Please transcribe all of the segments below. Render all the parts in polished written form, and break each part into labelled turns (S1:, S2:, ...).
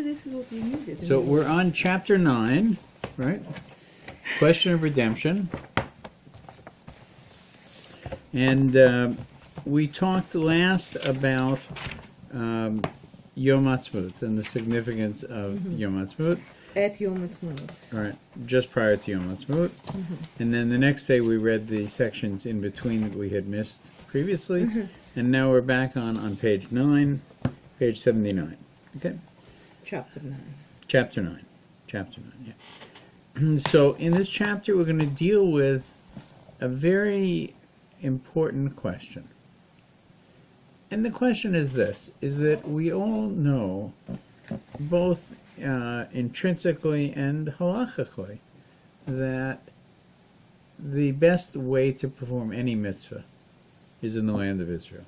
S1: this is what we needed.
S2: So we're on chapter 9, right? Question of redemption. And we talked last about Yom Ha'atzmaut and the significance of Yom Ha'atzmaut.
S1: At Yom Ha'atzmaut.
S2: Right, just prior to Yom Ha'atzmaut. And then the next day we read the sections in between that we had missed previously. And now we're back on page 9, page 79. Okay?
S1: Chapter 9.
S2: Chapter 9. Chapter 9, yeah. So in this chapter we're going to deal with a very important question. And the question is this, is that we all know, both intrinsically and halachically, that the best way to perform any mitzvah is in the land of Israel.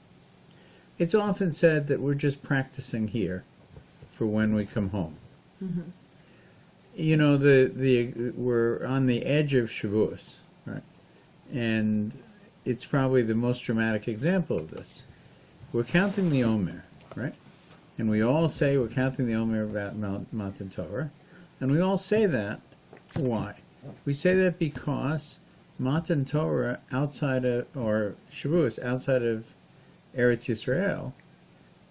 S2: It's often said that we're just practicing here for when we come home. You know, we're on the edge of Shavuos, right? And it's probably the most dramatic example of this. We're counting the Omer, right? And we all say we're counting the Omer about Matan Torah. And we all say that. Why? We say that because Matan Torah outside of, or Shavuos outside of Eretz Yisrael,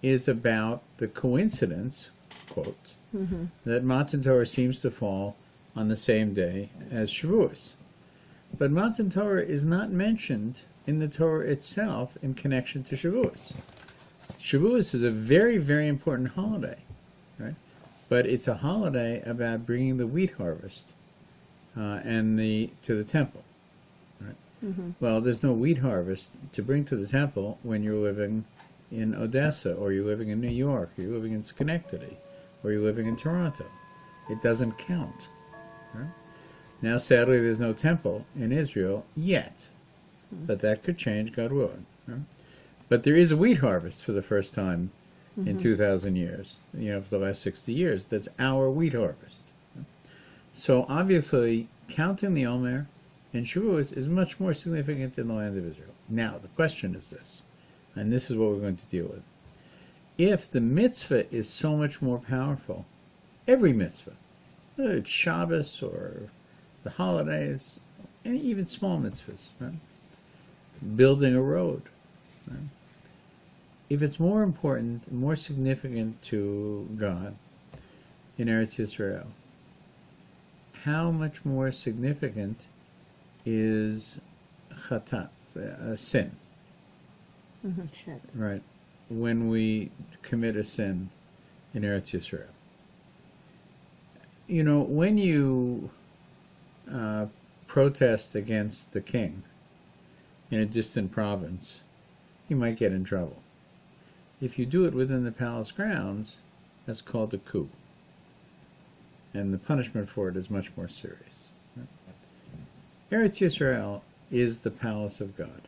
S2: is about the coincidence, quote, that Matan Torah seems to fall on the same day as Shavuos. But Matan Torah is not mentioned in the Torah itself in connection to Shavuos. Shavuos is a very, very important holiday, right? But it's a holiday about bringing the wheat harvest to the temple, right? Well, there's no wheat harvest to bring to the temple when you're living in Odessa, or you're living in New York, or you're living in Schenectady, or you're living in Toronto. It doesn't count, right? Now, sadly, there's no temple in Israel yet, but that could change, God willing. Right? But there is a wheat harvest for the first time in 2,000 years, you know, for the last 60 years. That's our wheat harvest. So, obviously, counting the Omer and Shavuos is much more significant in the land of Israel. Now, the question is this, and this is what we're going to deal with. If the mitzvah is so much more powerful, every mitzvah, whether it's Shabbos or the holidays, and even small mitzvahs, right? Building a road, right? If it's more important, more significant to God in Eretz Yisrael, how much more significant is chatat, sin, right? When we commit a sin in Eretz Yisrael. You know, when you protest against the king in a distant province, you might get in trouble. If you do it within the palace grounds, that's called a coup. And the punishment for it is much more serious. Right? Eretz Yisrael is the palace of God.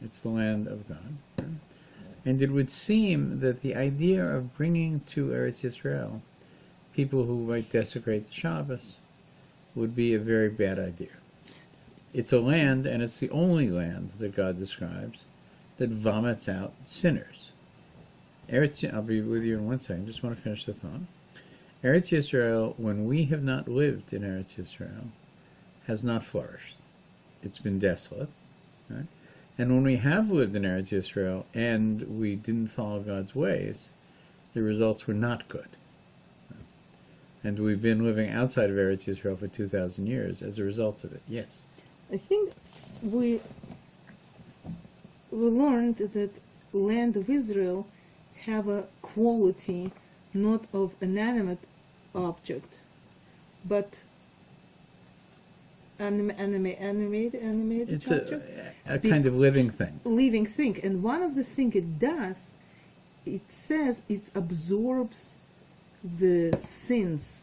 S2: It's the land of God. Right? And it would seem that the idea of bringing to Eretz Yisrael people who might desecrate the Shabbos would be a very bad idea. It's a land, and it's the only land that God describes, that vomits out sinners. I'll be with you in one second. Just want to finish the thought. Eretz Yisrael, when we have not lived in Eretz Yisrael, has not flourished. It's been desolate. Right? And when we have lived in Eretz Yisrael and we didn't follow God's ways, the results were not good. And we've been living outside of Eretz Yisrael for 2,000 years as a result of it. Yes?
S1: I think we learned that land of Israel have a quality not of inanimate object, but animated
S2: It's
S1: object.
S2: a kind of living thing.
S1: Living thing. And one of the things it does, it says it absorbs the sins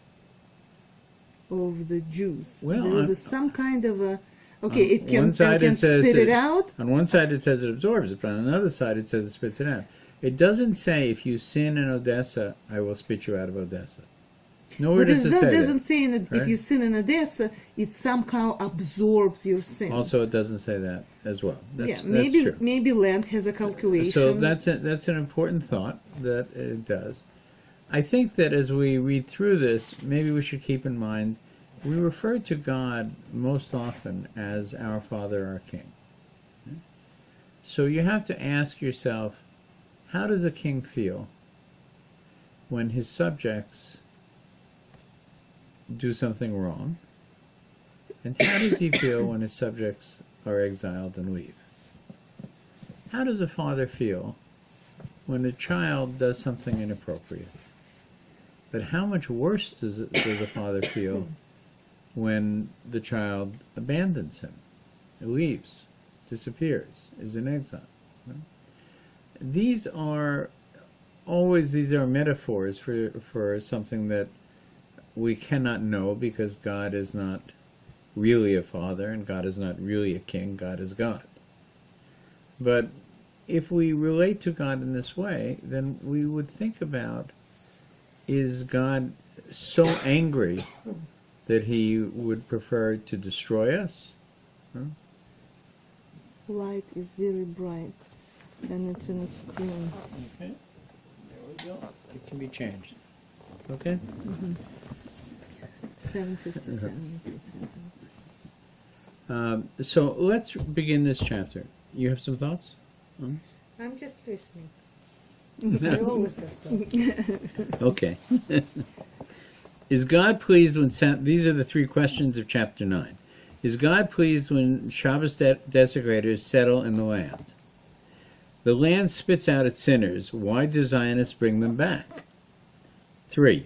S1: of the Jews.
S2: Well,
S1: there is some kind of a it can
S2: spit
S1: it out.
S2: On one side it says it absorbs it, but on another side it says it spits it out. It doesn't say if you sin in Odessa, I will spit you out of Odessa. Nowhere does it say that.
S1: It doesn't say that
S2: right?
S1: if you sin in Odessa, it somehow absorbs your sin.
S2: Also, it doesn't say that as well. That's true.
S1: Maybe land has a calculation.
S2: So that's an important thought that it does. I think that as we read through this, maybe we should keep in mind we refer to God most often as our Father, our King. So you have to ask yourself, how does a king feel when his subjects do something wrong? And how does he feel when his subjects are exiled and leave? How does a father feel when a child does something inappropriate? But how much worse does a father feel when the child abandons him, leaves, disappears, is in exile? Right? These are metaphors for something that we cannot know, because God is not really a father and God is not really a king. God is God. But if we relate to God in this way, then we would think about, is God so angry that he would prefer to destroy us?
S1: Light is very bright, and it's in the screen.
S2: Okay, there we go. It can be changed. Okay?
S1: 7:57.
S2: So let's begin this chapter. You have some thoughts on this?
S3: I'm just listening. I always have thoughts.
S2: Okay. Is God pleased when... These are the three questions of chapter 9. Is God pleased when Shabbos desecrators settle in the land? The land spits out its sinners. Why do Zionists bring them back? 3.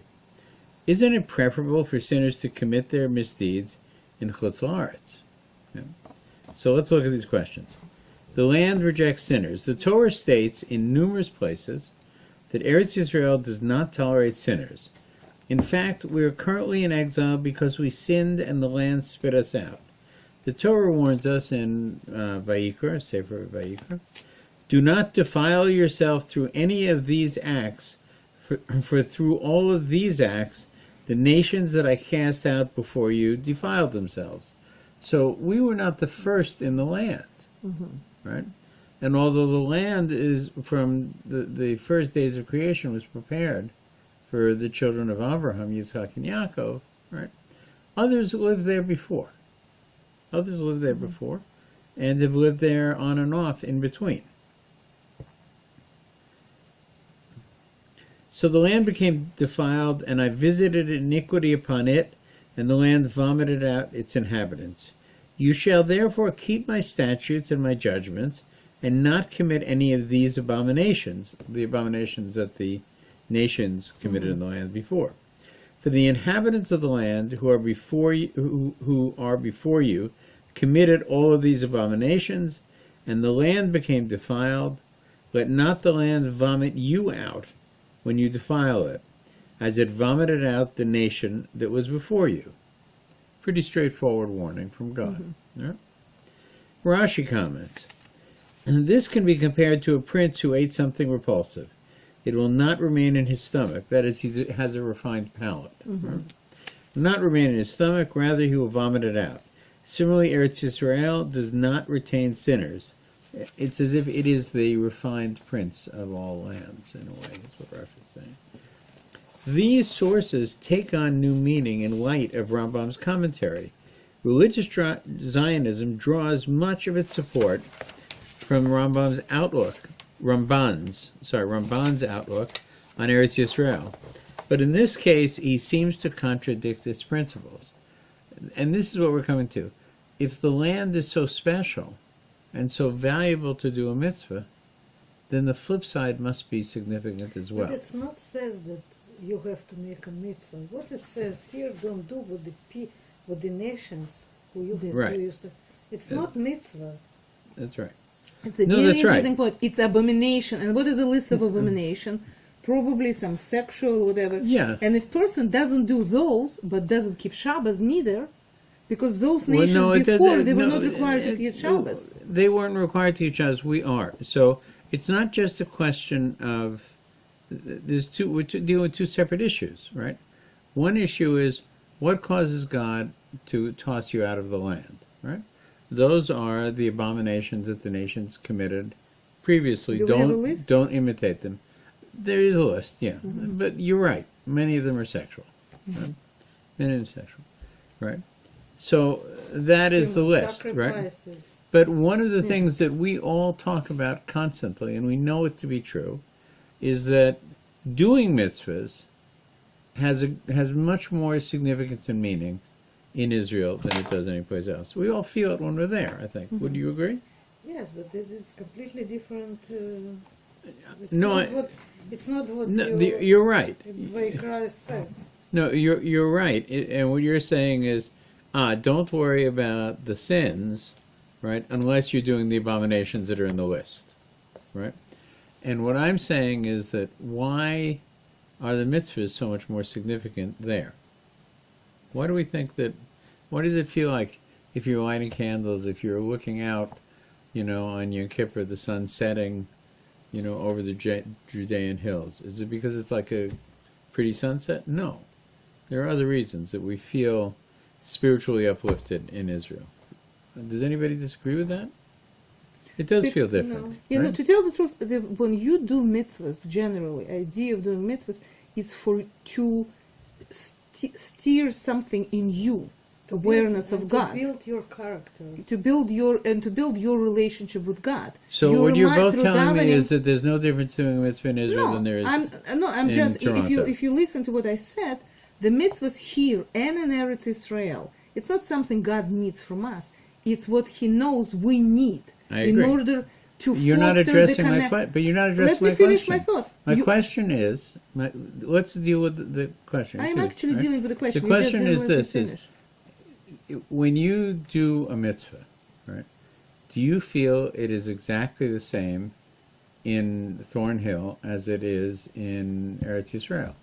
S2: Isn't it preferable for sinners to commit their misdeeds in Chutz La'aretz? Yeah. So let's look at these questions. The land rejects sinners. The Torah states in numerous places that Eretz Yisrael does not tolerate sinners. In fact, we are currently in exile because we sinned and the land spit us out. The Torah warns us in Vayikra, Sefer Vayikra, do not defile yourself through any of these acts, for through all of these acts, the nations that I cast out before you defiled themselves. So we were not the first in the land, right? And although the land is from the first days of creation was prepared for the children of Abraham, Yitzhak, and Yaakov, right? Others lived there before. Others lived there before, and have lived there on and off in between. So the land became defiled, and I visited iniquity upon it, and the land vomited out its inhabitants. You shall therefore keep my statutes and my judgments, and not commit any of these abominations, the abominations that the nations committed in the land before. For the inhabitants of the land who are before you committed all of these abominations, and the land became defiled. Let not the land vomit you out when you defile it, as it vomited out the nation that was before you. Pretty straightforward warning from God. Right? Rashi comments, this can be compared to a prince who ate something repulsive. It will not remain in his stomach. That is, he has a refined palate. Right? Will not remain in his stomach, rather he will vomit it out. Similarly, Eretz Yisrael does not retain sinners. It's as if it is the refined prince of all lands, in a way. That's what Rashi is saying. These sources take on new meaning in light of Rambam's commentary. Religious Zionism draws much of its support from Ramban's outlook on Eretz Yisrael. But in this case, he seems to contradict its principles. And this is what we're coming to. If the land is so special and so valuable to do a mitzvah, then the flip side must be significant as well.
S3: But it's not says that you have to make a mitzvah. What it says here, don't do with the nations who you
S2: Right.
S3: used to. It's not mitzvah.
S2: That's right.
S1: It's a
S2: No,
S1: very
S2: that's right.
S1: interesting point. It's abomination. And what is the list of abomination? Probably some sexual, whatever.
S2: Yeah.
S1: And if person doesn't do those, but doesn't keep Shabbos neither, because those
S2: Well,
S1: nations
S2: no,
S1: before, they were
S2: no,
S1: not required to keep Shabbos.
S2: They weren't required to keep Shabbos. We are. So it's not just a question of... we're dealing with two separate issues, right? One issue is what causes God to toss you out of the land, right? Those are the abominations that the nations committed previously.
S1: Do we have a list?
S2: Don't imitate them. There is a list, yeah. But you're right. Many of them are sexual. Right? Many of them are sexual. Right? So that is the list, right?
S3: Sacrifices.
S2: But one of the things that we all talk about constantly, and we know it to be true, is that doing mitzvahs has much more significance and meaning in Israel than it does anyplace else. We all feel it when we're there, I think. Would you agree?
S3: Yes, but it's completely different. It's
S2: No,
S3: not what
S2: No,
S3: you,
S2: you're right.
S3: Vaikra said.
S2: No, you're right. And what you're saying is, don't worry about the sins, right, unless you're doing the abominations that are in the list, right? And what I'm saying is that why are the mitzvahs so much more significant there? Why do we think that, what does it feel like if you're lighting candles, if you're looking out, on Yom Kippur, the sun setting, over the Judean hills? Is it because it's like a pretty sunset? No. There are other reasons that we feel spiritually uplifted in Israel. Does anybody disagree with that? It does feel different. Right?
S1: To tell the truth, when you do mitzvahs, generally, idea of doing mitzvahs is to steer something in you, awareness of God,
S3: to build your character,
S1: to build your relationship with God.
S2: So what you're both telling me is that there's no difference doing a mitzvah in Israel than there is
S1: I'm
S2: in
S1: just
S2: Toronto.
S1: if you listen to what I said, the mitzvahs here and in Eretz Israel, it's not something God needs from us. It's what He knows we need in order to
S2: You're not
S1: foster
S2: addressing
S1: the
S2: my question. But you're not addressing my
S1: Let me finish
S2: question.
S1: my thought.
S2: My question is, let's deal with the question.
S1: I'm actually dealing with the question.
S2: The
S1: You just
S2: question
S1: didn't
S2: is
S1: let me
S2: this:
S1: finish.
S2: when you do a mitzvah, right? Do you feel it is exactly the same in Thornhill as it is in Eretz Yisrael?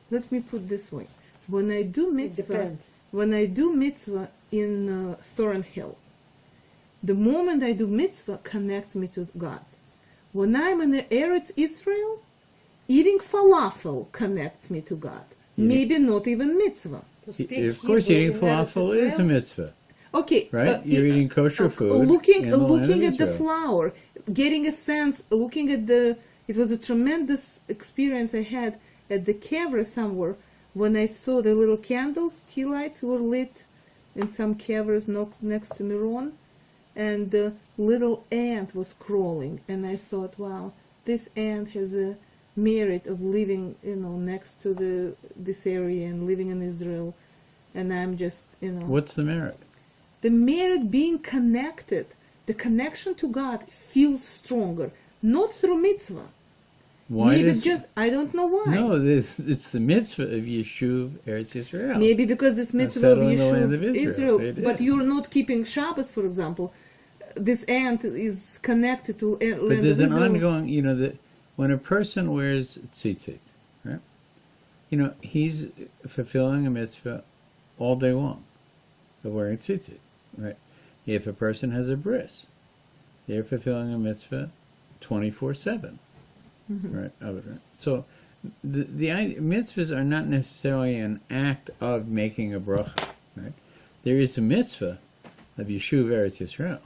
S1: Let me put this way: when I do mitzvah in Thornhill, the moment I do mitzvah connects me to God. When I'm in Eretz Israel, eating falafel connects me to God. Maybe not even mitzvah.
S2: Of course, eating falafel is a mitzvah.
S1: Okay,
S2: right? You're eating kosher food.
S1: Looking
S2: in the land of
S1: at the
S2: Israel.
S1: flower, getting a sense, looking at the. It was a tremendous experience I had at the kever somewhere when I saw the little candles, tea lights were lit in some kevers next to Miron, and the little ant was crawling, and I thought, wow, this ant has a merit of living, next to this area and living in Israel, and I'm just,
S2: What's the merit?
S1: The merit being connected, the connection to God feels stronger, not through mitzvah.
S2: Why
S1: Maybe I don't know why.
S2: No, it's the mitzvah of Yeshuv Eretz Yisrael.
S1: Maybe because this mitzvah of
S2: settling the land
S1: Yeshuv
S2: of Israel, so it
S1: but
S2: is.
S1: you're not keeping Shabbos, for example. This ant is connected to land
S2: But there's
S1: of
S2: an
S1: Israel.
S2: ongoing, that when a person wears tzitzit, right? He's fulfilling a mitzvah all day long of wearing tzitzit, right? If a person has a bris, they're fulfilling a mitzvah 24/7, right? Of it, right? So the mitzvahs are not necessarily an act of making a bracha, right? There is a mitzvah of Yeshuv Eretz Yisrael,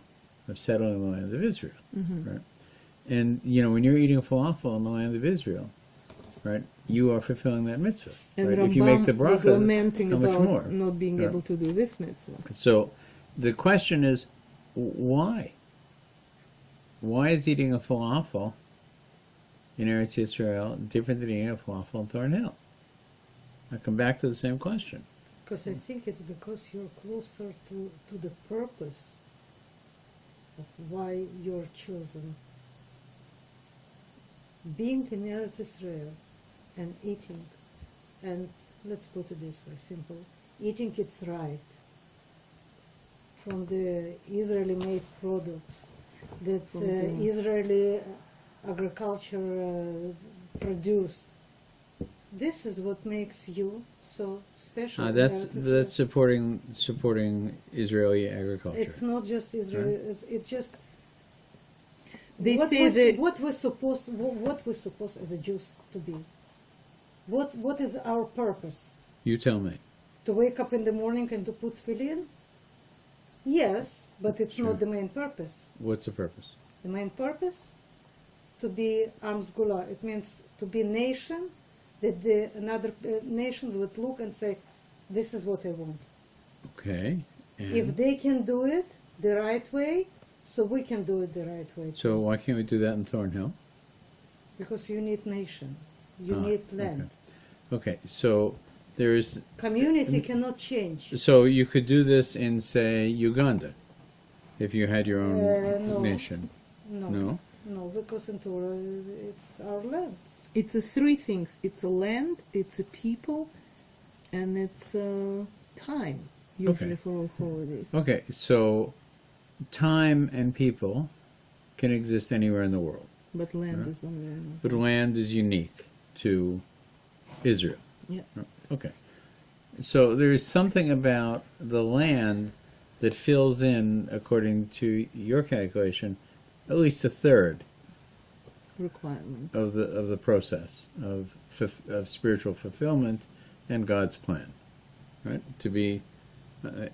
S2: of settling the land of Israel, right? And, when you're eating falafel in the land of Israel, right, you are fulfilling that mitzvah.
S1: And
S2: right?
S1: Rambam
S2: If you make the
S1: was
S2: bracha,
S1: lamenting
S2: how much
S1: about
S2: more?
S1: not being
S2: Right.
S1: able to do this mitzvah.
S2: So the question is, why? Why is eating a falafel in Eretz Yisrael different than eating a falafel in Thornhill? I come back to the same question.
S3: Because I think it's because you're closer to the purpose of why you're chosen. Being in Eretz Israel and eating, and let's put it this way, simple, eating it's right from the Israeli-made products that Israeli agriculture produced. This is what makes you so special. in Eretz Israel.
S2: That's supporting Israeli agriculture.
S3: It's not just Israel.
S2: Right.
S3: It's just
S1: They
S3: what
S1: say
S3: was,
S1: that
S3: what we're supposed as a Jews to be. What is our purpose?
S2: You tell me.
S3: To wake up in the morning and to put tefillin? Yes, but it's
S2: Sure.
S3: not the main purpose.
S2: What's the purpose?
S3: The main purpose to be Am Sgula. It means to be nation that the another nations would look and say, this is what I want.
S2: Okay.
S3: If they can do it the right way, so we can do it the right way.
S2: So why can't we do that in Thornhill?
S3: Because you need nation. You
S2: Ah,
S3: need land.
S2: Okay, so there's...
S3: Community cannot change.
S2: So you could do this in, say, Uganda, if you had your own
S3: No.
S2: nation.
S3: No.
S2: No?
S3: No, because in Torah, it's our land.
S1: It's three things. It's a land, it's a people, and it's time, usually
S2: Okay.
S1: for all holidays.
S2: Okay, so time and people can exist anywhere in the world,
S1: But land
S2: Yeah.
S1: is only one.
S2: but land is unique to Israel.
S1: Yeah.
S2: Okay. So there is something about the land that fills in, according to your calculation, at least a third
S1: requirement.
S2: of the process of spiritual fulfillment and God's plan. Right? To be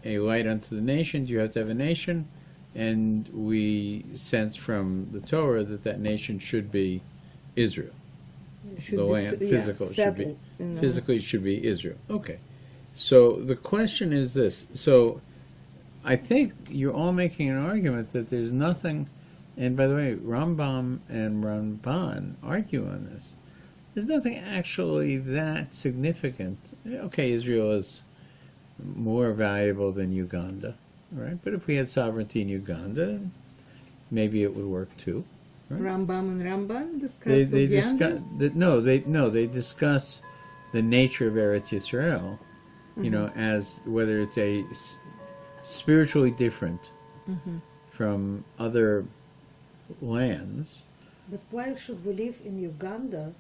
S2: a light unto the nations, you have to have a nation, and we sense from the Torah that that nation should be Israel.
S1: Should
S2: The
S1: be
S2: land, physical should be
S1: settled in the-
S2: physically should be Israel. Okay. So the question is this. So I think you're all making an argument that there's nothing, and by the way, Rambam and Ramban argue on this. There's nothing actually that significant. Okay, Israel is more valuable than Uganda, right? But if we had sovereignty in Uganda, maybe it would work too.
S1: Rambam and Ramban discuss
S2: They
S1: Uganda?
S2: discuss they discuss the nature of Eretz Yisrael, you know, as whether it's a spiritually different from other lands.
S3: But why should we live in Uganda?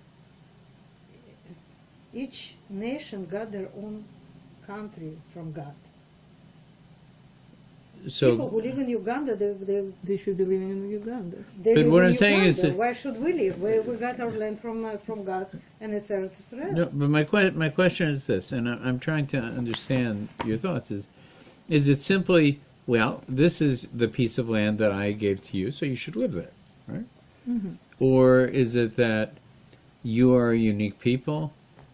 S3: Each nation got their own country from God. People who
S2: So,
S3: live in Uganda,
S1: They should be living in Uganda.
S3: they
S2: But
S3: live
S2: what
S3: in
S2: I'm saying is
S3: Uganda.
S2: that-
S3: Why should we live? We got our land from God, and it's Eretz Israel.
S2: no, but my question is this, and I'm trying to understand your thoughts. Is it simply, well, this is the piece of land that I gave to you, so you should live there, right? Or is it that you are a unique people,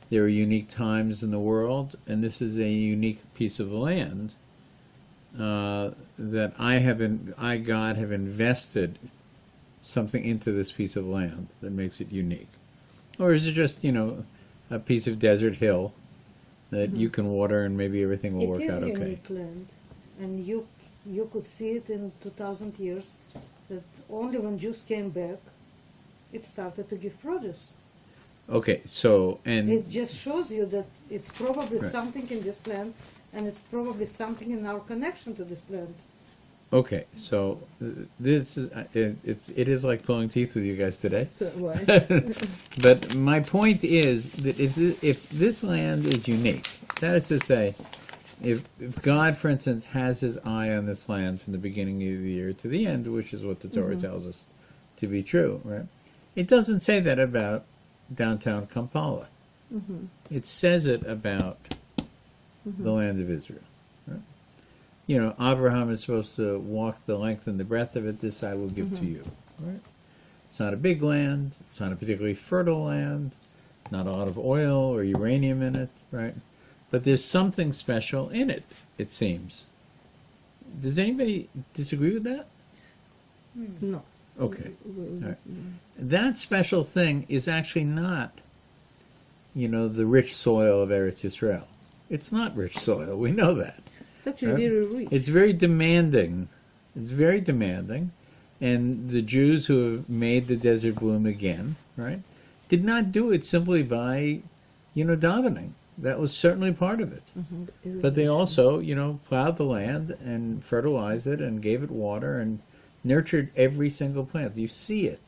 S2: there are unique times in the world, and this is a unique piece of land that I, God, have invested something into this piece of land that makes it unique? Or is it just, a piece of desert hill that you can water and maybe everything will work
S3: It
S2: out
S3: is
S2: okay?
S3: unique land, and you could see it in 2,000 years, that only when Jews came back, it started to give produce.
S2: Okay, so, and
S3: It just shows you that it's probably
S2: Right.
S3: something in this land, and it's probably something in our connection to this land.
S2: okay, so this is it is like pulling teeth with you guys today.
S1: So why?
S2: But my point is that if this land is unique, that is to say, if God, for instance, has his eye on this land from the beginning of the year to the end, which is what the Torah tells us to be true, right? It doesn't say that about downtown Kampala. It says it about the land of Israel. Right? Abraham is supposed to walk the length and the breadth of it. This I will give to you. Right? It's not a big land. It's not a particularly fertile land. Not a lot of oil or uranium in it. Right? But there's something special in it, it seems. Does anybody disagree with that?
S1: No.
S2: Okay. Right. That special thing is actually not, the rich soil of Eretz Yisrael. It's not rich soil. We know that.
S1: It's actually
S2: Right?
S1: very rich.
S2: It's very demanding. It's very demanding. And the Jews who have made the desert bloom again, right, did not do it simply by, davening. That was certainly part of it. But they also, plowed the land and fertilized it and gave it water and nurtured every single plant. You see it.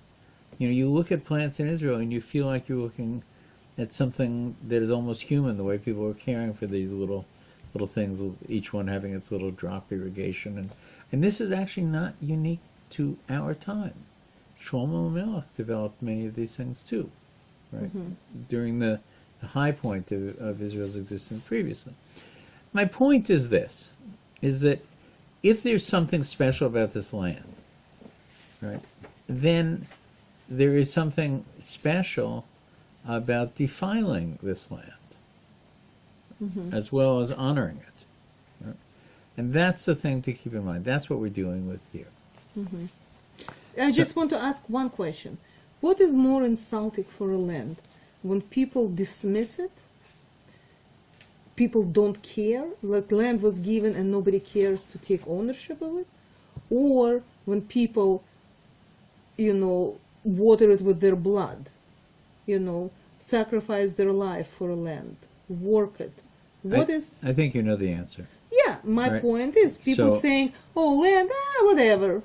S2: You look at plants in Israel and you feel like you're looking at something that is almost human, the way people are caring for these little things, each one having its little drop irrigation. And this is actually not unique to our time. Shlomo Melech developed many of these things too, right? During the high point of Israel's existence previously. My point is this, is that if there's something special about this land, right, then there is something special about defiling this land, as well as honoring it. Right? And that's the thing to keep in mind. That's what we're dealing with here.
S1: I just want to ask one question. What is more insulting for a land? When people dismiss it, people don't care, like land was given and nobody cares to take ownership of it, or when people, water it with their blood, sacrifice their life for a land, work it.
S2: I think you know the answer.
S1: Yeah, my
S2: Right.
S1: point is people saying, oh, land, whatever.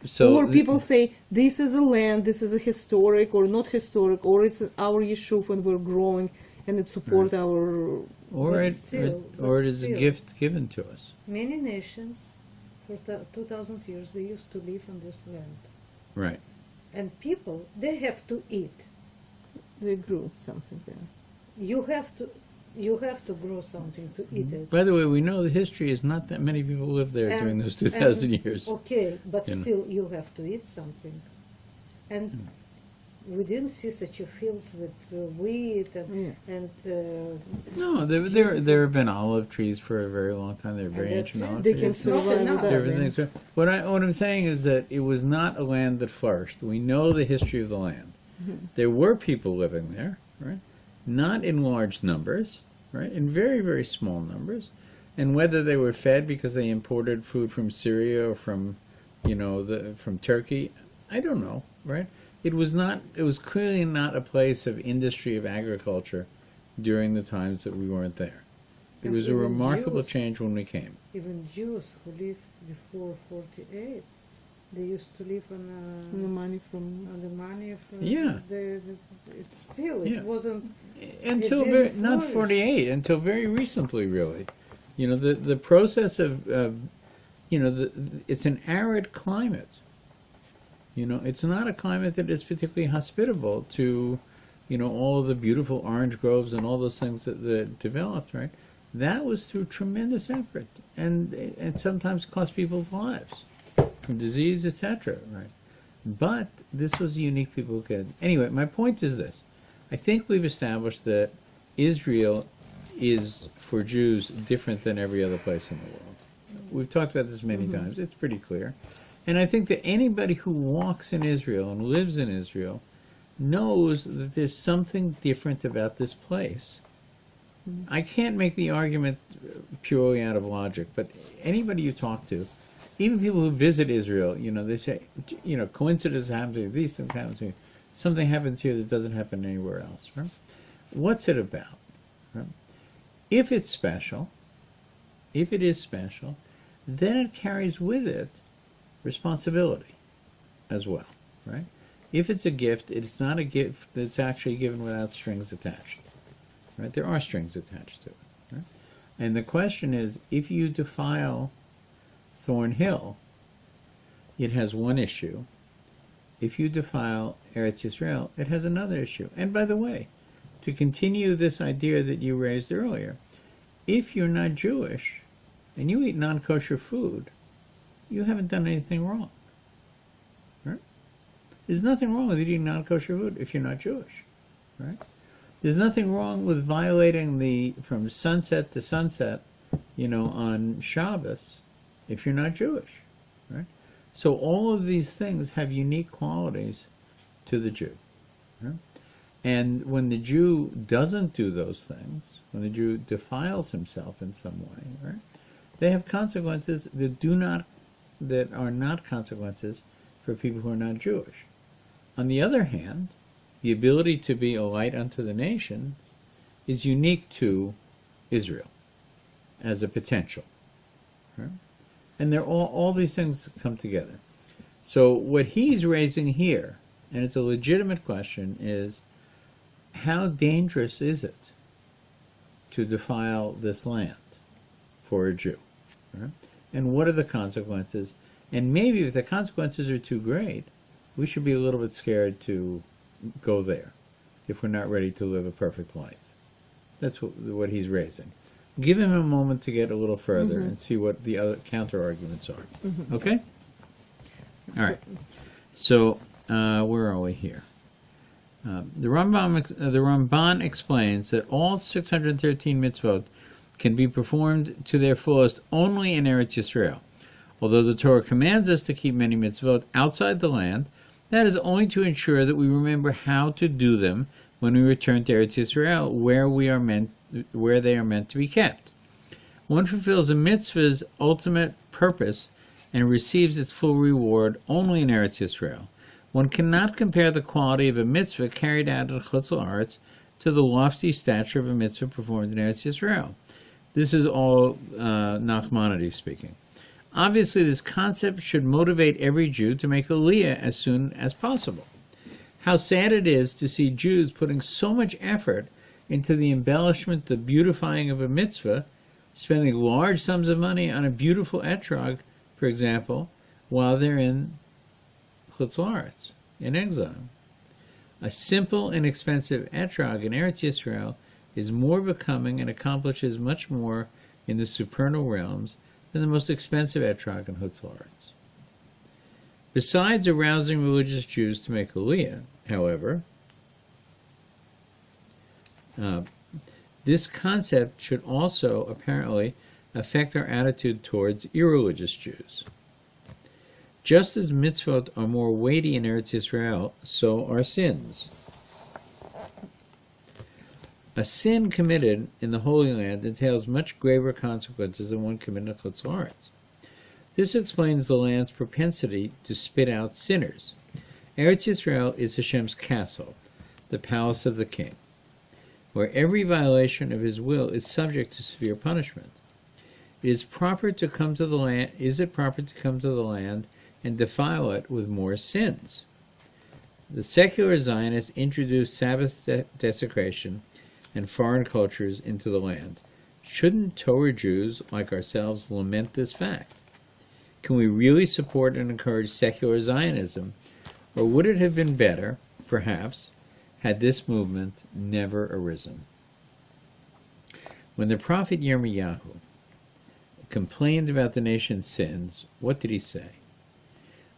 S2: So
S1: Or people say, this is a land, this is a historic or not historic, or it's our yeshuv and we're growing and it supports our...
S2: or
S3: But
S2: it
S3: still-
S2: is a gift given to us.
S3: Many nations, for 2,000 years, they used to live on this land.
S2: Right.
S3: And people, they have to eat.
S1: They grew something there.
S3: You have to grow something to eat it.
S2: By the way, we know the history is not that many people lived there during those 2,000 years.
S3: Okay, but
S2: You know.
S3: still you have to eat something. And we didn't see such a fields with wheat and
S2: No, there have been olive trees for a very long time. They're very
S3: that's
S2: ancient
S3: it.
S2: olive
S1: They
S2: trees.
S1: can
S3: It's not
S1: survive
S3: enough.
S1: without
S2: Different
S1: them.
S2: things. What I'm saying is that it was not a land that flourished. We know the history of the land. There were people living there, right? Not in large numbers, right? In very, very small numbers. And whether they were fed because they imported food from Syria or from, from Turkey, I don't know, right? It was clearly not a place of industry of agriculture during the times that we weren't there. It
S3: And
S2: was a
S3: even
S2: remarkable
S3: Jews.
S2: change when we came.
S3: even Jews who lived before 48, they used to live
S1: And the money from...
S3: on the money from
S2: Yeah.
S3: it
S2: Yeah.
S3: wasn't
S2: Until
S3: didn't
S2: not
S3: flourish.
S2: 48, until very recently, really. The process of it's an arid climate. It's not a climate that is particularly hospitable to, all of the beautiful orange groves and all those things that developed, right? That was through tremendous effort, and sometimes cost people's lives from disease, etc., right? But this was a unique people who could. Anyway, my point is this. I think we've established that Israel is, for Jews, different than every other place in the world. We've talked about this many times. It's pretty clear. And I think that anybody who walks in Israel and lives in Israel knows that there's something different about this place. I can't make the argument purely out of logic, but anybody you talk to, even people who visit Israel, they say, coincidences happen to you, these things happen to you. Something happens here that doesn't happen anywhere else, right? What's it about? Right? If it's special, if it is special, then it carries with it responsibility as well, right? If it's a gift, it's not a gift that's actually given without strings attached, right? There are strings attached to it, right? And the question is, if you defile Thornhill, it has one issue. If you defile Eretz Yisrael, it has another issue. And by the way, to continue this idea that you raised earlier, if you're not Jewish and you eat non-kosher food, you haven't done anything wrong. Right? There's nothing wrong with eating non-kosher food if you're not Jewish. Right? There's nothing wrong with violating from sunset to sunset, on Shabbos if you're not Jewish. Right? So all of these things have unique qualities to the Jew. Right? And when the Jew doesn't do those things, when the Jew defiles himself in some way, right, they have consequences that are not consequences for people who are not Jewish. On the other hand, the ability to be a light unto the nations is unique to Israel as a potential. Right? And they're all these things come together. So what he's raising here, and it's a legitimate question, is how dangerous is it to defile this land for a Jew? Right? And what are the consequences? And maybe if the consequences are too great, we should be a little bit scared to go there if we're not ready to live a perfect life. That's what he's raising. Give him a moment to get a little further and see what the other counter arguments are. Okay? All right. So where are we here? The Ramban explains that all 613 mitzvot can be performed to their fullest only in Eretz Yisrael. Although the Torah commands us to keep many mitzvot outside the land, that is only to ensure that we remember how to do them when we return to Eretz Yisrael, where they are meant to be kept. One fulfills a mitzvah's ultimate purpose and receives its full reward only in Eretz Yisrael. One cannot compare the quality of a mitzvah carried out in Chutz La'aretz to the lofty stature of a mitzvah performed in Eretz Yisrael. This is all Nachmanides speaking. Obviously, this concept should motivate every Jew to make Aliyah as soon as possible. How sad it is to see Jews putting so much effort into the embellishment, the beautifying of a mitzvah, spending large sums of money on a beautiful etrog, for example, while they're in Chutz La'aretz, in exile. A simple, inexpensive etrog in Eretz Yisrael is more becoming and accomplishes much more in the supernal realms than the most expensive etrog in Chutz La'aretz. Besides arousing religious Jews to make Aliyah, however, this concept should also apparently affect our attitude towards irreligious Jews. Just as mitzvot are more weighty in Eretz Yisrael, so are sins. A sin committed in the Holy Land entails much graver consequences than one committed in Chutz La'aretz. This explains the land's propensity to spit out sinners. Eretz Yisrael is Hashem's castle, the palace of the king, where every violation of his will is subject to severe punishment. Is it proper to come to the land and defile it with more sins? The secular Zionists introduced Sabbath desecration and foreign cultures into the land. Shouldn't Torah Jews like ourselves lament this fact? Can we really support and encourage secular Zionism, or would it have been better, perhaps, had this movement never arisen? When the prophet Yirmiyahu complained about the nation's sins, what did he say?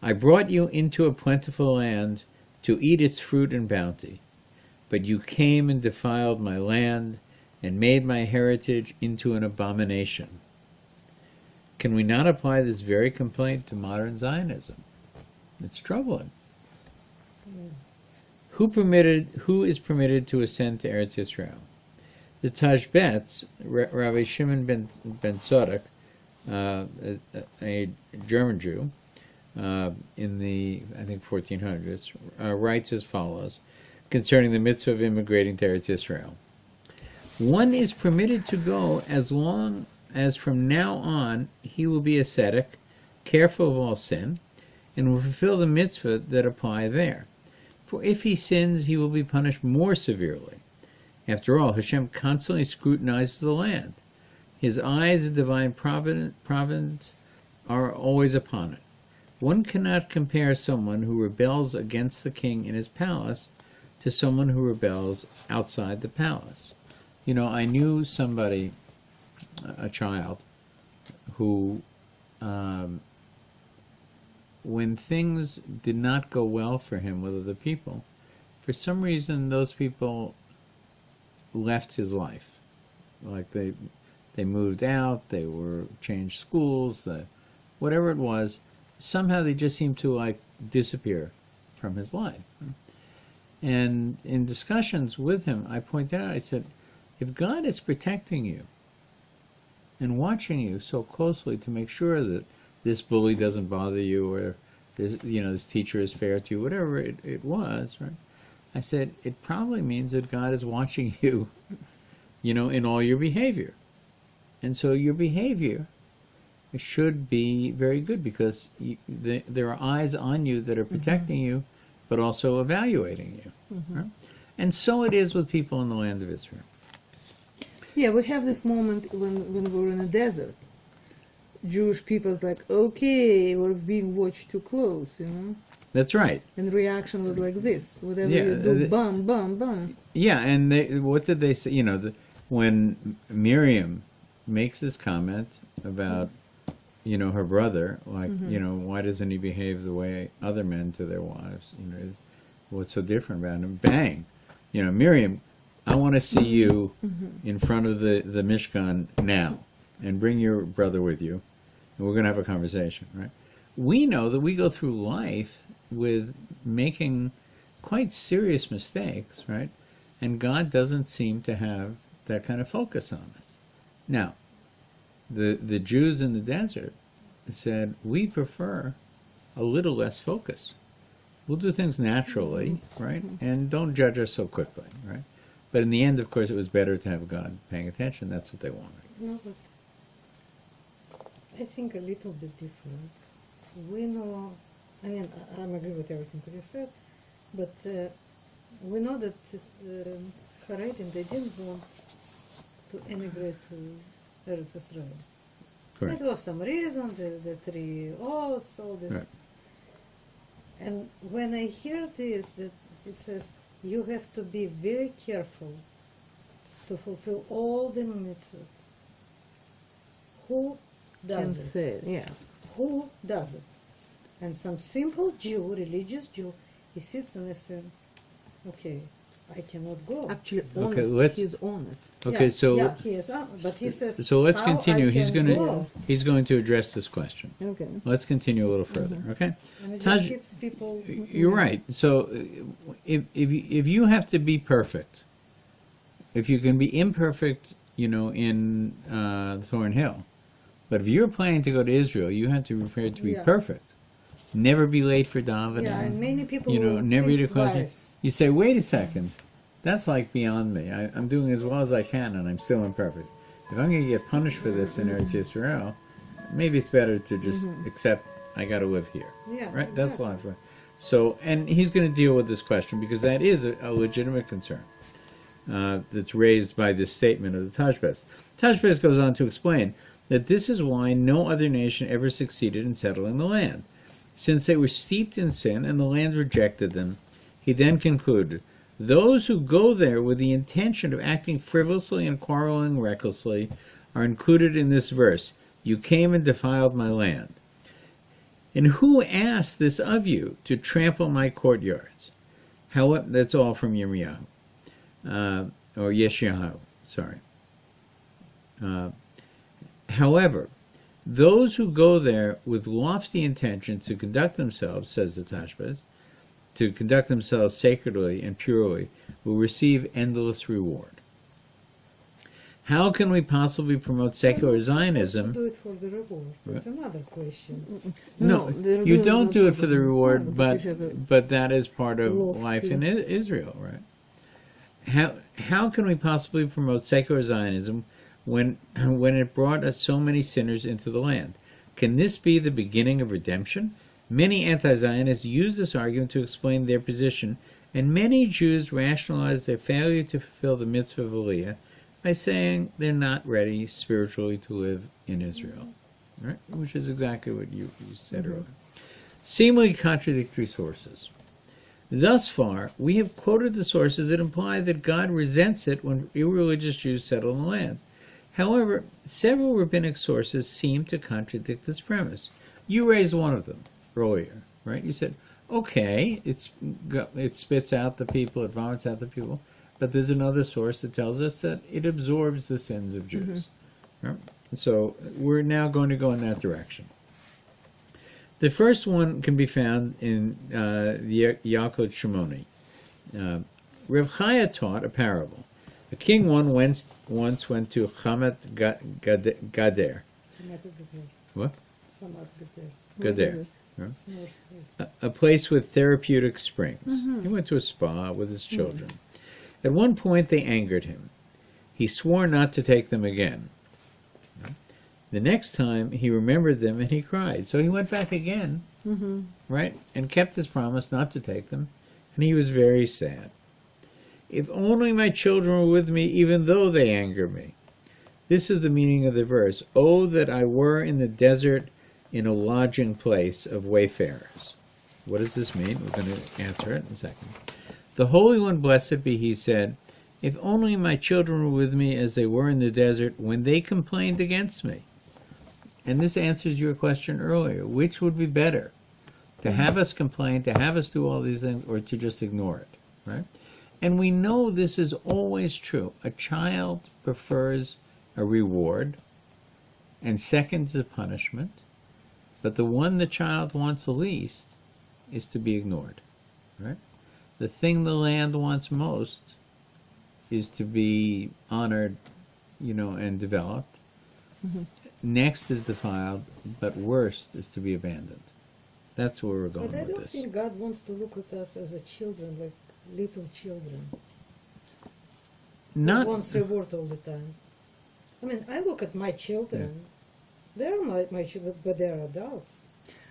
S2: I brought you into a plentiful land to eat its fruit and bounty, but you came and defiled my land and made my heritage into an abomination. Can we not apply this very complaint to modern Zionism? It's troubling.
S3: Yeah.
S2: Who is permitted to ascend to Eretz Yisrael? The Tashbetz, Rabbi Shimon ben Tzadok, a German Jew, in the, I think, 1400s, writes as follows concerning the mitzvah of immigrating to Eretz Yisrael. One is permitted to go as long as from now on he will be ascetic, careful of all sin, and will fulfill the mitzvah that apply there. For if he sins, he will be punished more severely. After all, Hashem constantly scrutinizes the land. His eyes of divine providence are always upon it. One cannot compare someone who rebels against the king in his palace to someone who rebels outside the palace. You know, I knew somebody, a child, who, when things did not go well for him with other people, for some reason those people left his life. Like they moved out, they were changed schools, whatever it was, somehow they just seemed to like disappear from his life. And in discussions with him, I pointed out, I said, if God is protecting you and watching you so closely to make sure that this bully doesn't bother you, or this teacher is fair to you, whatever it was, right? I said, it probably means that God is watching you, in all your behavior. And so your behavior should be very good, because there are eyes on you that are protecting you, but also evaluating you.
S1: Mm-hmm.
S2: Right? And so it is with people in the land of Israel.
S1: Yeah, we have this moment when we're in a desert. Jewish people's like, okay, we're being watched too close,
S2: That's right.
S1: And reaction was like this. Whatever
S2: Yeah,
S1: you do, bum, bum, bum.
S2: Yeah, and what did they say? When Miriam makes this comment about her brother, like, why doesn't he behave the way other men to their wives? What's so different about him? Bang! Miriam, I want to see you in front of the Mishkan now, and bring your brother with you, and we're going to have a conversation, right? We know that we go through life with making quite serious mistakes, right? And God doesn't seem to have that kind of focus on us. Now, the Jews in the desert said, we prefer a little less focus. We'll do things naturally, right? And don't judge us so quickly, right? But in the end, of course, it was better to have God paying attention. That's what they wanted.
S3: No, but I think a little bit different. We know, I mean, I'm agree with everything that you said, but we know that Haredim, they didn't want to emigrate to Eretz Israel.
S2: Correct.
S3: It was some reason, the 3 oaths, all this.
S2: Right.
S3: And when I hear this, that it says, you have to be very careful to fulfill all the mitzvot. Who does it?
S1: Say it, yeah.
S3: Who does it? And some simple Jew, religious Jew, he sits and he says, okay, I cannot go.
S1: Actually,
S2: Okay,
S1: honest. He's honest.
S2: Okay,
S3: Yeah, he is, but he says,
S2: so let's
S3: how
S2: continue.
S3: I
S2: He's
S3: can go?
S2: going to address this question.
S1: Okay.
S2: Let's continue a little further, okay?
S3: And it
S2: Taj,
S3: just keeps people...
S2: you're right. So if you have to be perfect, if you can be imperfect, in Thorn Hill, but if you're planning to go to Israel, you have to be prepared to be perfect. Never be late for davening.
S3: Yeah, and many people will
S2: never eat a
S3: think
S2: question.
S3: twice.
S2: You say, wait a second, that's like beyond me. I'm doing as well as I can, and I'm still imperfect. If I'm going to get punished for this in Eretz Yisrael, maybe it's better to just accept I got to live here.
S3: Yeah,
S2: right.
S3: exactly.
S2: That's logical. So, and he's going to deal with this question because that is a legitimate concern that's raised by this statement of the Tashbetz. Tashbetz goes on to explain that this is why no other nation ever succeeded in settling the land, since they were steeped in sin and the land rejected them. He then concluded, those who go there with the intention of acting frivolously and quarreling recklessly are included in this verse. You came and defiled my land. And who asked this of you, to trample my courtyards? That's all from Yirmiyahu. Or Yeshayahu, sorry. However, those who go there with lofty intentions to conduct themselves, says the Tashbetz, to conduct themselves sacredly and purely, will receive endless reward. How can we possibly promote secular Zionism?
S3: Do it for the reward. That's another question.
S2: No, you don't do it for the reward, but that is part of
S1: lofty
S2: life in Israel, right? How can we possibly promote secular Zionism when it brought us so many sinners into the land? Can this be the beginning of redemption? Many anti-Zionists use this argument to explain their position, and many Jews rationalize their failure to fulfill the mitzvah of Aliyah by saying they're not ready spiritually to live in Israel, right? Which is exactly what you said earlier. Seemingly contradictory sources. Thus far, we have quoted the sources that imply that God resents it when irreligious Jews settle in the land. However, several rabbinic sources seem to contradict this premise. You raised one of them earlier, right? You said, okay, it spits out the people, it vomits out the people, but there's another source that tells us that it absorbs the sins of Jews. Right? So we're now going to go in that direction. The first one can be found in the Yalkut Shimoni. Reb Chaya taught a parable. A king once went to Chamat Gader. What? Gader. A place with therapeutic springs. He went to a spa with his children. At one point they angered him. He swore not to take them again. The next time he remembered them and he cried. So he went back again, right, and kept his promise not to take them, and he was very sad. If only my children were with me, even though they anger me. This is the meaning of the verse. Oh, that I were in the desert in a lodging place of wayfarers. What does this mean? We're going to answer it in a second. The Holy One, blessed be he, said, if only my children were with me as they were in the desert when they complained against me. And this answers your question earlier. Which would be better? To have us complain, to have us do all these things, or to just ignore it, right? And we know this is always true. A child prefers a reward, and second is a punishment. But the one the child wants the least is to be ignored, right? The thing the land wants most is to be honored, and developed.
S1: Mm-hmm.
S2: Next is defiled, but worst is to be abandoned. That's where we're going
S3: But I
S2: with
S3: don't
S2: this.
S3: think God wants to look at us as a children, like little children. He
S2: Not
S3: wants reward all the time. I mean, I look at my children. They're my children, but they're adults.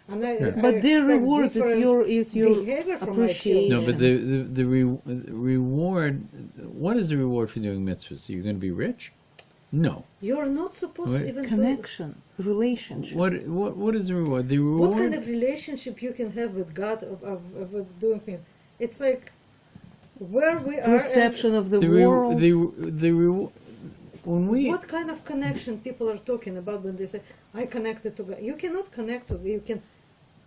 S3: And I
S1: But their
S3: expect
S1: reward
S3: different
S1: is your
S3: behavior from my
S1: appreciation.
S2: no, but
S3: children.
S2: the reward. What is the reward for doing mitzvahs? Are you going to be rich? No.
S3: You're not supposed
S2: What?
S3: to even
S1: Connection, relationship.
S2: What is the reward? The reward.
S3: What kind of relationship you can have with God of doing things? It's like where we are.
S1: Perception of the
S2: the
S1: world.
S2: reward. When we
S3: What kind of connection people are talking about when they say, I connected to God? You cannot connect to God. You can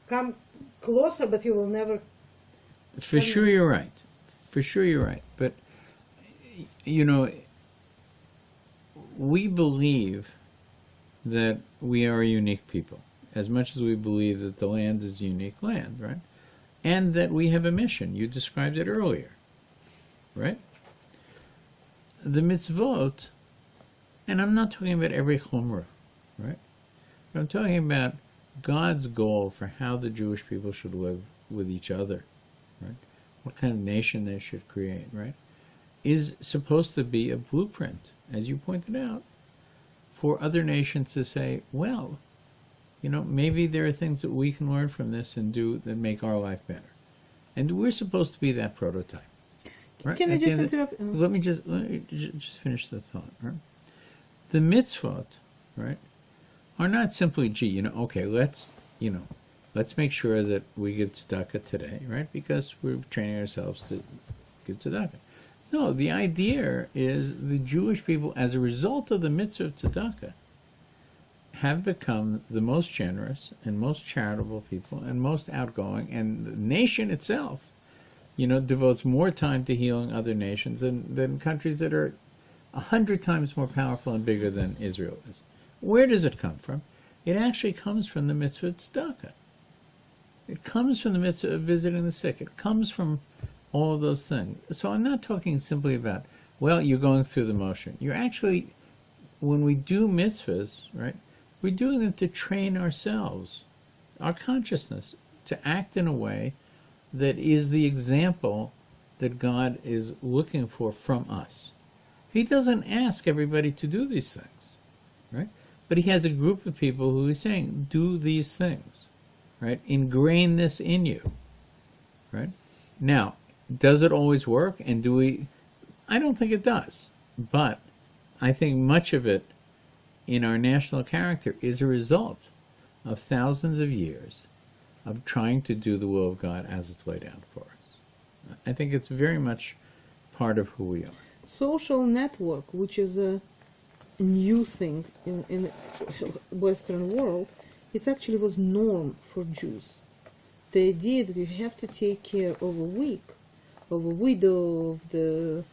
S3: come closer, but you will never.
S2: For sure you're right. For sure you're right. But, we believe that we are a unique people, as much as we believe that the land is a unique land, right? And that we have a mission. You described it earlier, right? The mitzvot, and I'm not talking about every chumrah, right? But I'm talking about God's goal for how the Jewish people should live with each other, right? What kind of nation they should create, right? Is supposed to be a blueprint, as you pointed out, for other nations to say, well, maybe there are things that we can learn from this and do that make our life better. And we're supposed to be that prototype. Right?
S1: Can I
S2: At the
S1: just
S2: end of-
S1: interrupt?
S2: Let me just finish the thought, right? The mitzvot, right, are not simply, okay, let's make sure that we give tzedakah today, right? Because we're training ourselves to give tzedakah. No, the idea is the Jewish people, as a result of the mitzvah of tzedakah, have become the most generous and most charitable people and most outgoing, and the nation itself, devotes more time to healing other nations than countries that are 100 times more powerful and bigger than Israel is. Where does it come from? It actually comes from the mitzvah of tzedakah. It comes from the mitzvah of visiting the sick. It comes from all of those things. So I'm not talking simply about, well, you're going through the motion. You're actually, when we do mitzvahs, right, we're doing them to train ourselves, our consciousness, to act in a way that is the example that God is looking for from us. He doesn't ask everybody to do these things, right? But he has a group of people who he's saying, do these things, right? Ingrain this in you, right? Now, does it always work? And I don't think it does. But I think much of it in our national character is a result of thousands of years of trying to do the will of God as it's laid out for us. I think it's very much part of who we are.
S1: Social network, which is a new thing in Western world, it actually was norm for Jews. The idea that you have to take care of a weak, of a widow, of the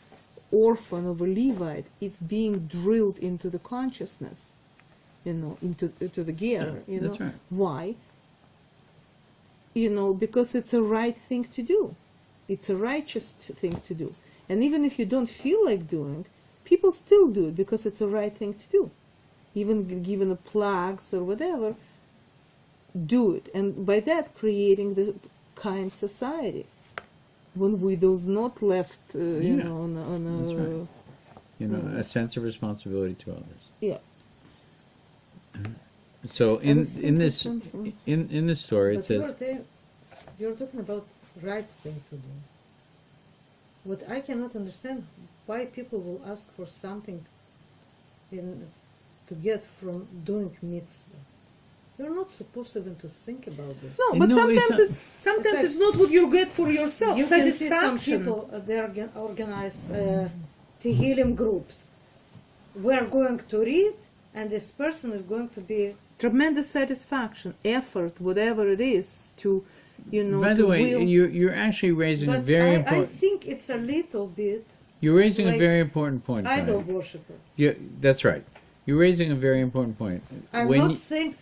S1: orphan, of a Levite, it's being drilled into the consciousness, into the gear,
S2: That's right.
S1: Why? Because it's a right thing to do. It's a righteous thing to do. And even if you don't feel like doing, people still do it because it's a right thing to do. Even given the plagues or whatever, do it. And by that, creating the kind society. When widows not left, on a...
S2: That's right. A sense of responsibility to others.
S1: Yeah.
S2: So in this story, it
S3: But
S2: says,
S3: you're talking about right thing to do. What I cannot understand, why people will ask for something to get from doing mitzvah. You're not supposed even to think about this.
S1: No, but
S2: No,
S1: sometimes it's not what you get for yourself.
S3: You can see some
S1: Satisfaction.
S3: people, they organize Tehillim groups. We're going to read and this person is going to be
S1: tremendous satisfaction, effort, whatever it is, to,
S2: By the
S1: to
S2: way,
S1: will.
S2: you're actually raising a
S3: but
S2: very
S3: I
S2: important.
S3: think it's a little bit
S2: You're raising a
S3: like
S2: very important point.
S3: idol
S2: Connie.
S3: worshiper.
S2: Yeah, that's right. You're raising a very important point.
S3: I'm
S2: When
S3: not
S2: you-
S3: saying,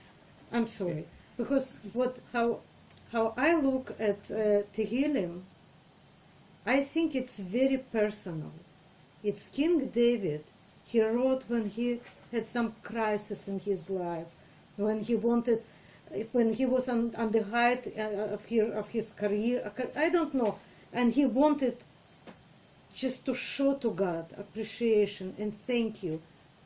S3: I'm sorry, because how I look at Tehillim, I think it's very personal. It's King David. He wrote when he had some crisis in his life, when he wanted, when he was on the height of his career. I don't know, and he wanted just to show to God appreciation and thank you.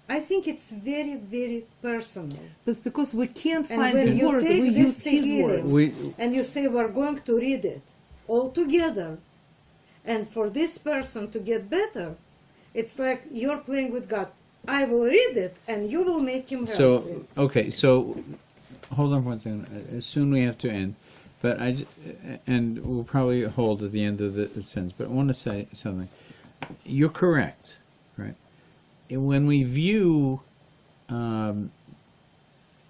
S3: I think it's very, very personal.
S1: But because we can't
S3: And
S1: find
S3: when
S1: the
S3: you
S1: words,
S3: take
S1: we
S3: this
S1: use his
S3: Tehillim,
S1: words.
S3: and you say we're going to read it all together, and for this person to get better, it's like you're playing with God. I will read it, and you will make him healthy.
S2: So okay, so hold on for one second. Soon we have to end, but and we'll probably hold at the end of the sentence. But I want to say something. You're correct, right? When we view, and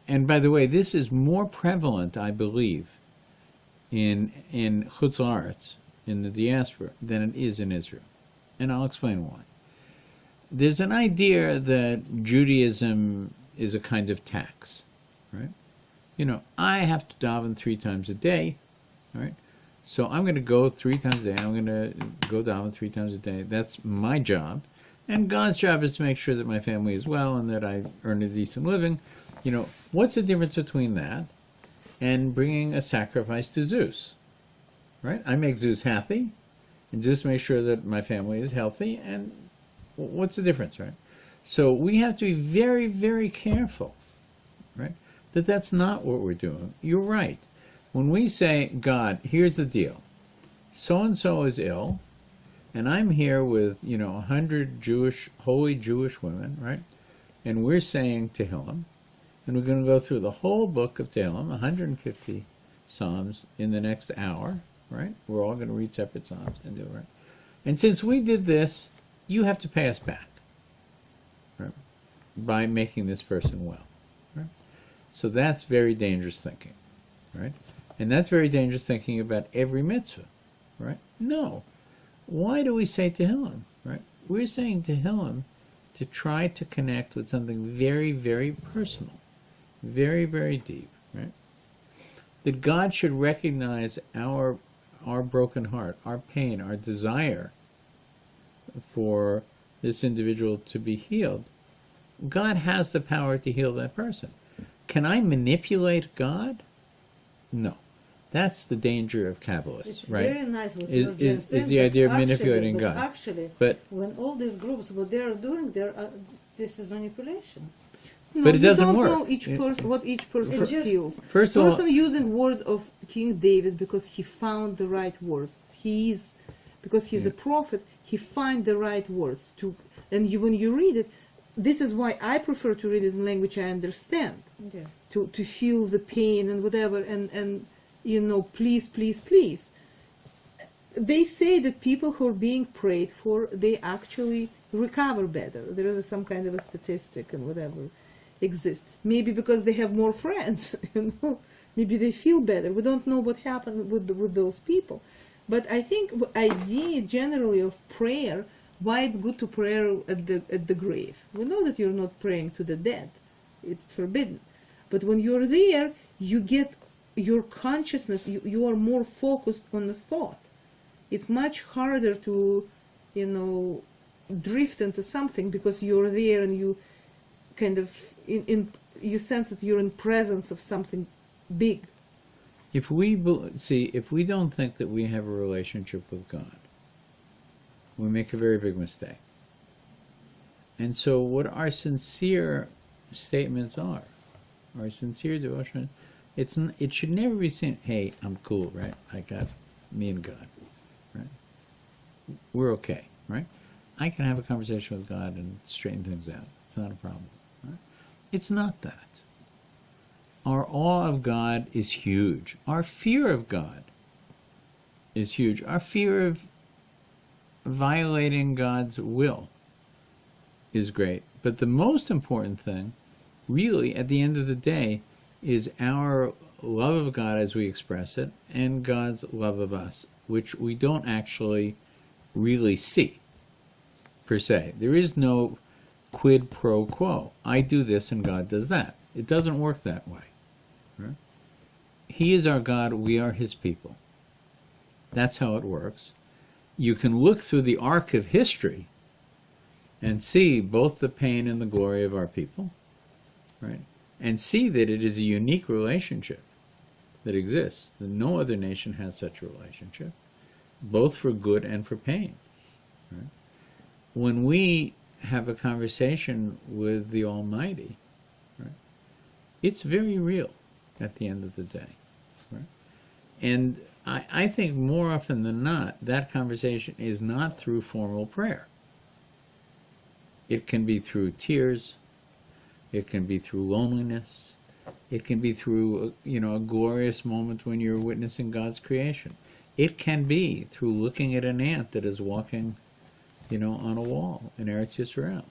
S2: by the way, this is more prevalent, I believe, in Chutz La'aretz, in the diaspora, than it is in Israel, and I'll explain why. There's an idea that Judaism is a kind of tax, right? I have to daven 3 times a day, right? So I'm going to go 3 times a day. I'm going to go daven 3 times a day. That's my job. And God's job is to make sure that my family is well and that I earn a decent living. What's the difference between that and bringing a sacrifice to Zeus, right? I make Zeus happy, and Zeus makes sure that my family is healthy, and what's the difference, right? So we have to be very, very careful, right? That's not what we're doing. You're right. When we say, God, here's the deal. So-and-so is ill, and I'm here with, 100 holy Jewish women, right? And we're saying Tehillim, and we're going to go through the whole book of Tehillim, 150 Psalms, in the next hour, right? We're all going to read separate Psalms and do it, right? And since we did this, you have to pay us back, right? By making this person well, right? So that's very dangerous thinking, right? And that's very dangerous thinking about every mitzvah, right? No. Why do we say Tehillim, right? We're saying Tehillim to try to connect with something very, very personal, very, very deep, right? That God should recognize our broken heart, our pain, our desire for this individual to be healed. God has the power to heal that person. Can I manipulate God? No. That's the danger of Kabbalists,
S3: it's
S2: right?
S3: very nice what
S2: Is-
S3: you're
S2: is
S3: saying,
S2: the
S3: but
S2: idea of
S3: actually-
S2: manipulating
S3: but
S2: God.
S3: Actually,
S2: But
S3: when all these groups, what they are doing, this is manipulation.
S1: No,
S2: But it doesn't
S1: you don't
S2: work.
S1: know what each person
S3: It just-
S1: feels.
S2: First of all,
S1: Person using words of King David because he found the right words. Because he's a prophet, he find the right words to. And when you read it, this is why I prefer to read it in language I understand.
S3: Yeah.
S1: To feel the pain and whatever, and please, please, please. They say that people who are being prayed for, they actually recover better. There is some kind of a statistic and whatever exists. Maybe because they have more friends, Maybe they feel better. We don't know what happened with those people. But I think the idea generally of prayer, why it's good to pray at the grave. We know that you're not praying to the dead. It's forbidden. But when you're there, you get your consciousness, you are more focused on the thought. It's much harder to, drift into something because you're there and you kind of, you sense that you're in presence of something big.
S2: if we don't think that we have a relationship with God, we make a very big mistake. And so what our sincere statements are, our sincere devotion, it should never be seen, hey, I'm cool, right? I got me and God, right? We're okay, right? I can have a conversation with God and straighten things out. It's not a problem, right? It's not that. Our awe of God is huge. Our fear of God is huge. Our fear of violating God's will is great. But the most important thing really, at the end of the day, is our love of God as we express it, and God's love of us, which we don't actually really see, per se. There is no quid pro quo. I do this and God does that. It doesn't work that way. Right? He is our God, we are his people. That's how it works. You can look through the arc of history and see both the pain and the glory of our people, right? And see that it is a unique relationship that exists, that no other nation has such a relationship, both for good and for pain. Right? When we have a conversation with the Almighty, right, it's very real at the end of the day. Right? And I think more often than not, that conversation is not through formal prayer. It can be through tears. It can be through loneliness. It can be through, a glorious moment when you're witnessing God's creation. It can be through looking at an ant that is walking, on a wall in Eretz Yisrael.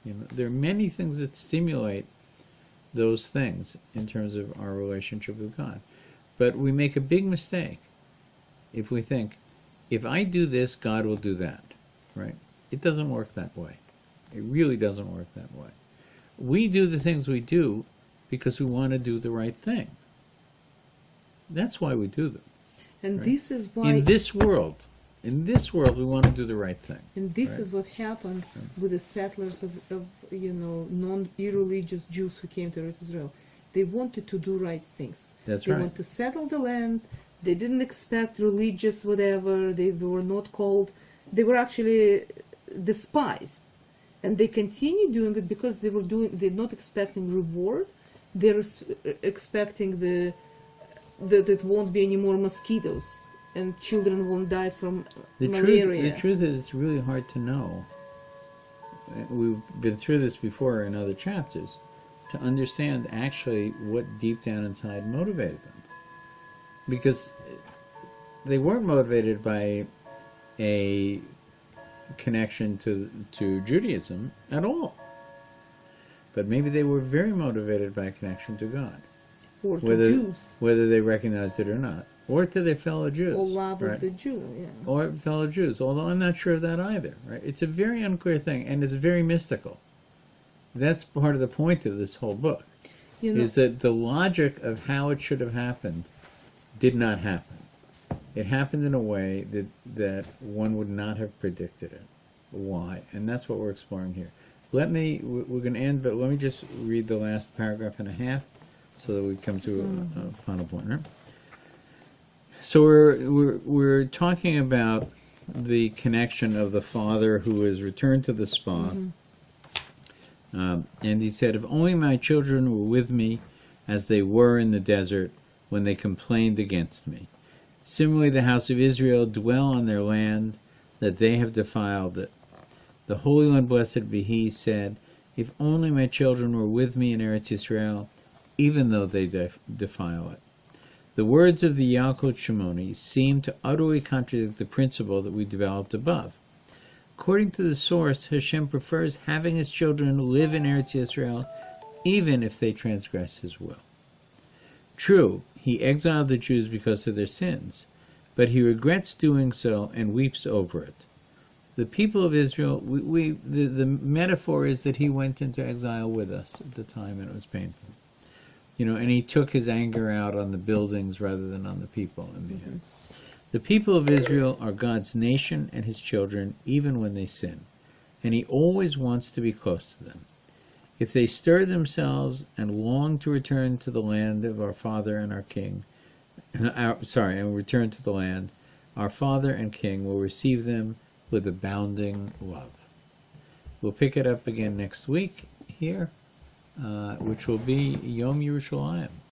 S2: There are many things that stimulate those things in terms of our relationship with God. But we make a big mistake if we think, if I do this, God will do that, right? It doesn't work that way. It really doesn't work that way. We do the things we do because we want to do the right thing. That's why we do them.
S1: And
S2: right?
S1: this is why...
S2: In this world, we want to do the right thing.
S1: And this
S2: right?
S1: is what happened with the settlers of non-irreligious Jews who came to Israel. They wanted to do right things.
S2: That's
S1: they
S2: right.
S1: want to settle the land. They didn't expect religious whatever. They were not called. They were actually despised. And they continue doing it because they're not expecting reward. They're expecting that it won't be any more mosquitoes and children won't die from malaria.
S2: The truth is, it's really hard to know. We've been through this before in other chapters, to understand actually what deep down inside motivated them. Because they weren't motivated by a connection to Judaism at all. But maybe they were very motivated by a connection to God.
S1: Or to Jews.
S2: Whether they recognized it or not. Or to their fellow Jews.
S1: Or love
S2: right?
S1: of the Jew, yeah.
S2: Or fellow Jews, although I'm not sure of that either. Right? It's a very unclear thing, and it's very mystical. That's part of the point of this whole book, is that the logic of how it should have happened did not happen. It happened in a way that one would not have predicted it. Why? And that's what we're exploring here. We're going to end, but let me just read the last paragraph and a half so that we come to a final point. Right? So we're talking about the connection of the father who is returned to the spa. And he said, if only my children were with me as they were in the desert when they complained against me. Similarly, the house of Israel dwell on their land, that they have defiled it. The Holy One, blessed be He, said, if only my children were with me in Eretz Yisrael, even though they defile it. The words of the Yalkut Shimoni seem to utterly contradict the principle that we developed above. According to the source, Hashem prefers having His children live in Eretz Yisrael, even if they transgress His will. True, He exiled the Jews because of their sins, but He regrets doing so and weeps over it. The people of Israel, the metaphor is that He went into exile with us at the time, and it was painful. And He took His anger out on the buildings rather than on the people in the end. The people of Israel are God's nation and His children, even when they sin, and He always wants to be close to them. If they stir themselves and long to return to the land of our Father and our King, and return to the land, our Father and King will receive them with abounding love. We'll pick it up again next week here, which will be Yom Yerushalayim.